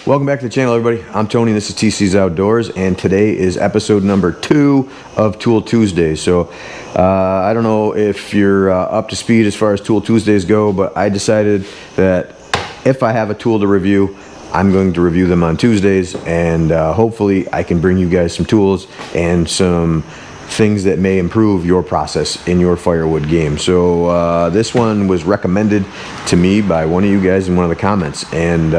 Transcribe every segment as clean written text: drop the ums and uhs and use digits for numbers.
Welcome back to the channel, everybody. I'm Tony, this is TC's Outdoors, and today is episode number 2 of Tool Tuesdays. So I don't know if you're up to speed as far as Tool Tuesdays go, but I decided that if I have a tool to review, I'm going to review them on Tuesdays, and hopefully I can bring you guys some tools and some things that may improve your process in your firewood game. So this one was recommended to me by one of you guys in one of the comments, and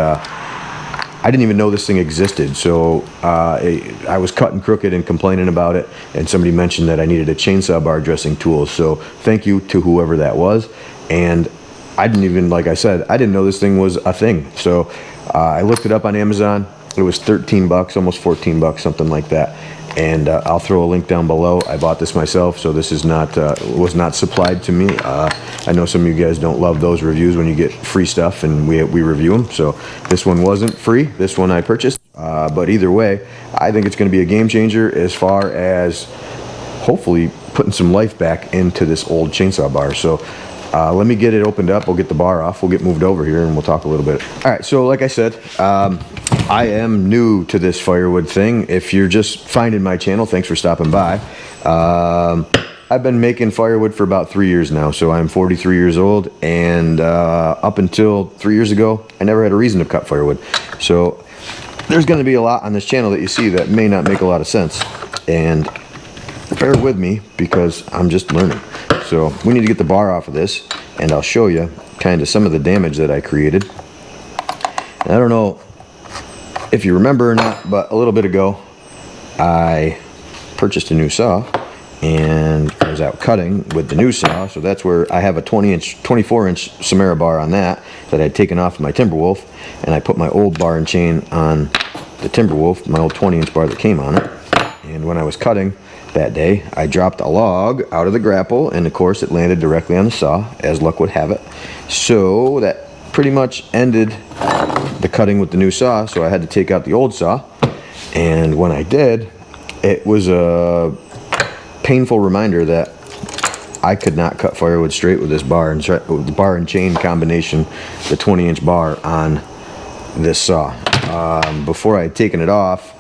I didn't even know this thing existed. So I was cutting crooked and complaining about it, and somebody mentioned that I needed a chainsaw bar dressing tool. So thank you to whoever that was. And I didn't even, like I said, I didn't know this thing was a thing. So I looked it up on Amazon. It was 13 bucks, almost 14 bucks, something like that. And I'll throw a link down below. I bought this myself, so this is not was not supplied to me. I know some of you guys don't love those reviews when you get free stuff and we review them. So this one wasn't free. This one I purchased. But either way, I think it's going to be a game changer as far as hopefully putting some life back into this old chainsaw bar. So let me get it opened up. We'll get the bar off. We'll get moved over here and we'll talk a little bit. All right, so like I said, I am new to this firewood thing. If you're just finding my channel, thanks for stopping by. I've been making firewood for about 3 years now, so I'm 43 years old, and up until 3 years ago, I never had a reason to cut firewood. So there's going to be a lot on this channel that you see that may not make a lot of sense, and bear with me because I'm just learning. So we need to get the bar off of this, and I'll show you kind of some of the damage that I created. And I don't know if you remember or not, but a little bit ago I purchased a new saw, and I was out cutting with the new saw. So that's where I have a 24-inch Samara bar on that I'd taken off my Timberwolf, and I put my old bar and chain on the Timberwolf, my old 20-inch bar that came on it. And when I was cutting that day, I dropped a log out of the grapple, and of course it landed directly on the saw, as luck would have it. So that pretty much ended the cutting with the new saw, so I had to take out the old saw. And when I did, it was a painful reminder that I could not cut firewood straight with this bar and the bar and chain combination, the 20-inch bar on this saw. Before I had taken it off,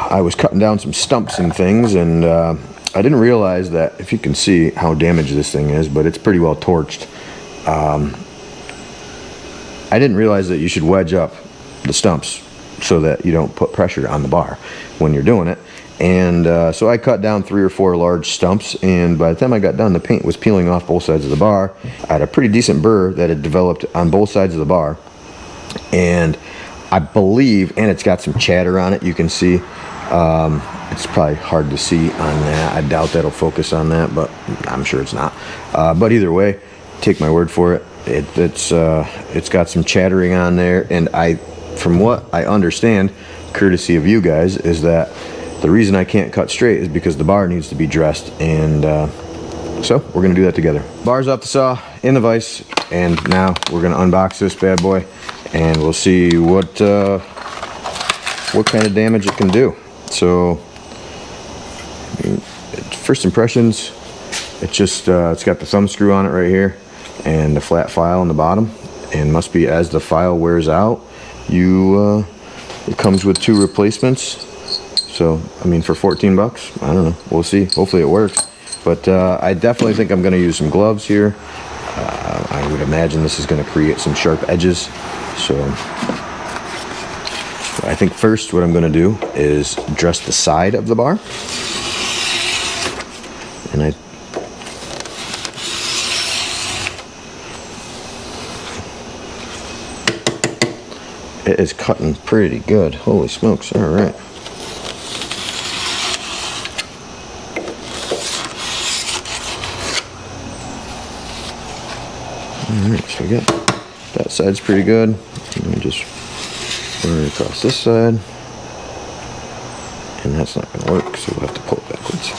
I was cutting down some stumps and things, and I didn't realize that, if you can see how damaged this thing is, but it's pretty well torched. I didn't realize that you should wedge up the stumps so that you don't put pressure on the bar when you're doing it. And so I cut down 3 or 4 large stumps, and by the time I got done, the paint was peeling off both sides of the bar. I had a pretty decent burr that had developed on both sides of the bar, and I believe, and it's got some chatter on it, you can see. It's probably hard to see on that. I doubt that'll focus on that, but I'm sure it's not. But either way, take my word for it. It's got some chattering on there, and from what I understand, courtesy of you guys, is that the reason I can't cut straight is because the bar needs to be dressed, and so we're gonna do that together. Bar's off the saw, in the vise, and now we're gonna unbox this bad boy, and we'll see what kind of damage it can do. So, first impressions, it's got the thumb screw on it right here, and the flat file on the bottom, and must be, as the file wears out, it comes with 2 replacements. So I mean, for 14 bucks, I don't know, we'll see. Hopefully it works, but I definitely think I'm going to use some gloves here. I would imagine this is going to create some sharp edges. So I think first what I'm going to do is dress the side of the bar, and it is cutting pretty good. Holy smokes. All right. Alright, so we got that side's pretty good. And we just run it across this side. And that's not going to work, so we'll have to pull it backwards.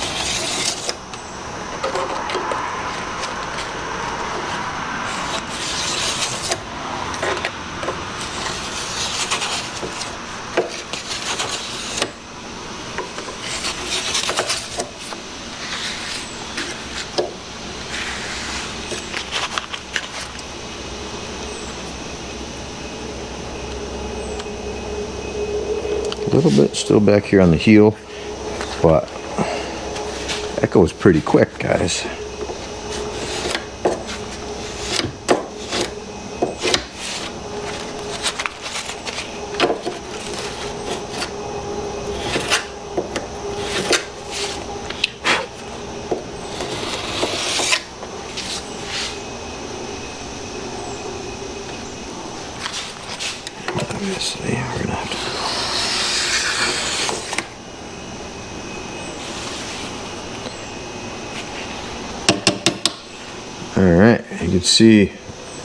A little bit still back here on the heel, but that goes pretty quick, guys. Obviously, we're gonna have to. All right, you can see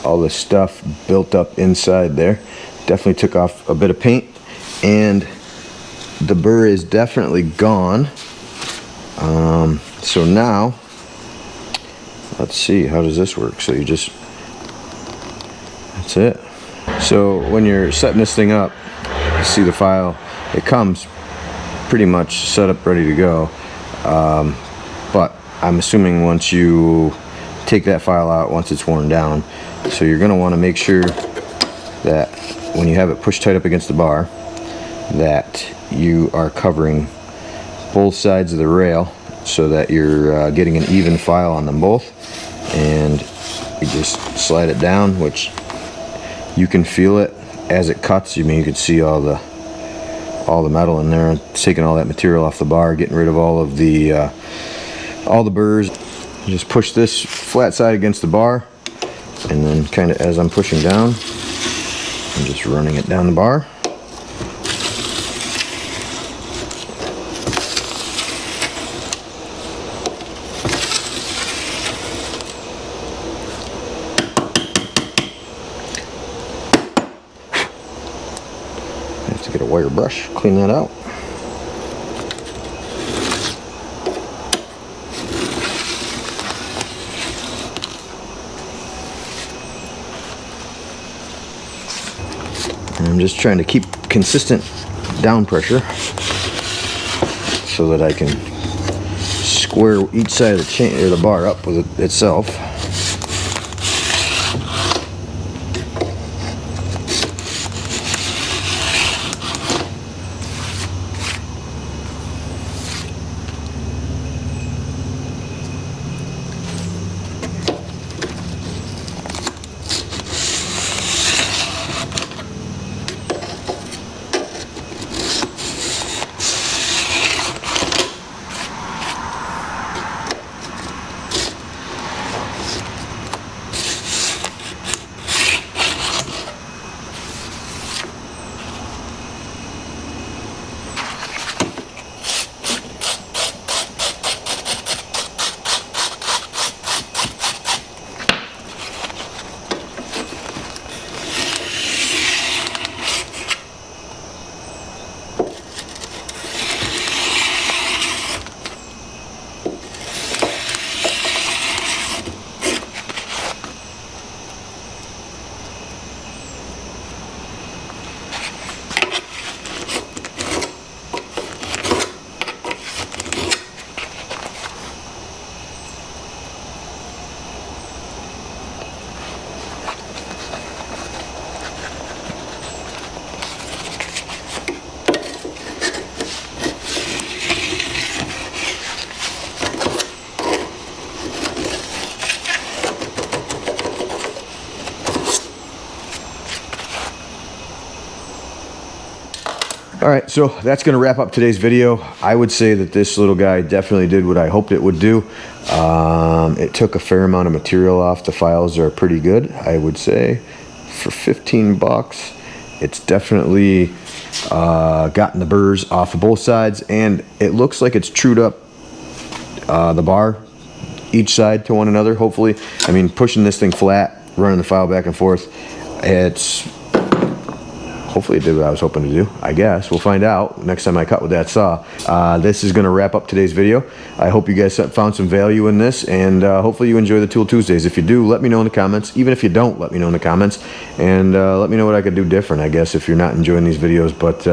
all the stuff built up inside there. Definitely took off a bit of paint, and the burr is definitely gone. So now, let's see, how does this work? So you just, that's it. So when you're setting this thing up, you see the file, it comes pretty much set up, ready to go. But I'm assuming once you take that file out, once it's worn down, so you're gonna wanna make sure that when you have it pushed tight up against the bar, that you are covering both sides of the rail so that you're getting an even file on them both. And you just slide it down, which you can feel it as it cuts. You mean you can see all the metal in there. It's taking all that material off the bar, getting rid of all the burrs. You just push this flat side against the bar, and then kind of as I'm pushing down, I'm just running it down the bar. To get a wire brush, clean that out. And I'm just trying to keep consistent down pressure so that I can square each side of the chain or the bar up with itself. Alright, so that's going to wrap up today's video. I would say that this little guy definitely did what I hoped it would do. It took a fair amount of material off. The files are pretty good, I would say. For 15 bucks, it's definitely gotten the burrs off of both sides, and it looks like it's trued up the bar each side to one another, hopefully. I mean, pushing this thing flat, running the file back and forth, hopefully it did what I was hoping to do. I guess we'll find out next time I cut with that saw. This is going to wrap up today's video. I hope you guys found some value in this, and hopefully you enjoy the Tool Tuesdays. If you do, let me know in the comments. Even if you don't, let me know in the comments, and let me know what I could do different, I guess, if you're not enjoying these videos. But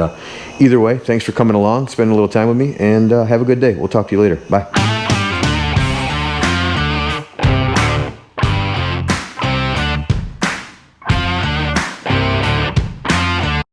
either way, thanks for coming along, spending a little time with me, and have a good day. We'll talk to you later. Bye.